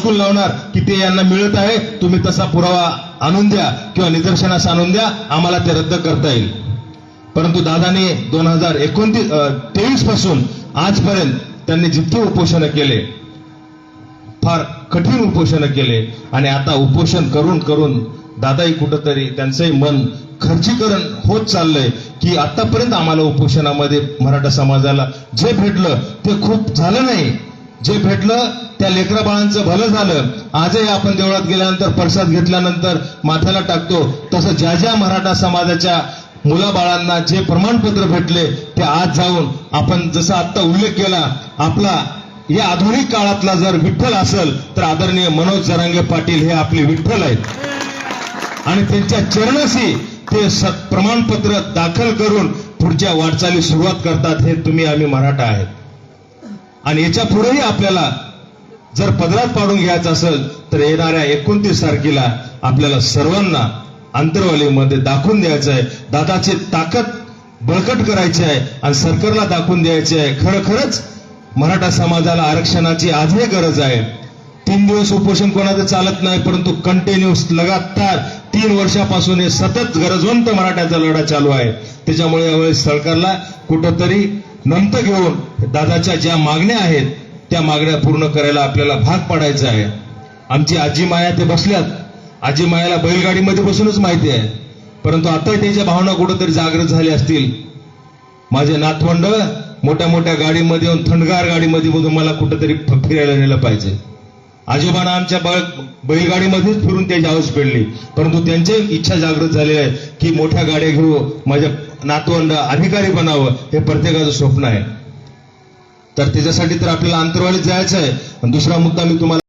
House full लावणार की ते यांना मिळत आहे, तुम्ही तसा पुरावा आणून द्या किंवा निदर्शनास आणून द्या, आम्हाला ते रद्द करता येईल. परंतु दादाने 2023 पासून आजपर्यंत त्यांनी जितके उपोषण केले, फार कठीण उपोषण केले, आणि आता उपोषण करून करून दादाही कुठंतरी त्यांचंही मन खर्चीकरण होत चाललंय की आतापर्यंत आम्हाला उपोषणामध्ये मराठा समाजाला जे भेटलं ते खूप झालं नाही. जे भेटलं त्या लेकरा बाळांचं भलं झालं. आजही आपण देवळात गेल्यानंतर प्रसाद घेतल्यानंतर माथ्याला टाकतो, तसं ज्या ज्या मराठा समाजाच्या मुलाबाळांना जे प्रमाणपत्र भेटले ते आज जाऊन आपण जसा आत्ता उल्लेख केला, आपला या आधुनिक काळातला जर विठ्ठल असेल तर आदरणीय मनोज जरांगे पाटील हे आपले विठ्ठल आहेत, आणि त्यांच्या चरणाशी ते प्रमाणपत्र दाखल करून पुढच्या वाटचाली सुरुवात करतात. हे तुम्ही आम्ही मराठा आहेत, आणि याच्या पुढेही आपल्याला जर पदरात पाडून घ्यायचं असेल तर येणाऱ्या 29 तारखेला आपल्याला सर्वांना आंतरवालीमध्ये दाखवून द्यायचं आहे. दादाची ताकद बळकट करायची आहे आणि सरकारला दाखवून द्यायचे आहे खरंच मराठा समाजाला आरक्षणाची आजही गरज आहे. 3 दिवस उपोषण कोणाचं चालत नाही, परंतु कंटिन्यूस लगातार 3 वर्षापासून हे सतत गरजवंत मराठ्याचा लढा चालू आहे. त्याच्यामुळे यावेळेस सरकारला कुठंतरी नमतं घेऊन दादाच्या ज्या मागण्या आहेत त्या मागण्या पूर्ण करायला आपल्याला भाग पाडायचं आहे. आमची आजी माया ते बसल्यात, आजी मायाला बैलगाडीमध्ये बसूनच माहिती आहे, परंतु आता त्यांच्या भावना कुठंतरी जागृत झाल्या असतील. माझे नातवंड मोठ्या मोठ्या गाडीमध्ये येऊन थंडगार गाडीमध्ये बघून मला कुठंतरी फिरायला नेलं पाहिजे. आजोबांना आमच्या बैलगाडीमध्येच फिरून त्याची हौस पेडली, परंतु त्यांची इच्छा जागृत झाली आहे की मोठ्या गाड्या घेऊ, माझ्या नातवंड अधिकारी बनावं, हे प्रत्येकाचं स्वप्न आहे. तर त्याच्यासाठी तर आपल्याला आंतरवालीत जायचं आहे. दुसरा मुद्दा मी तुम्हाला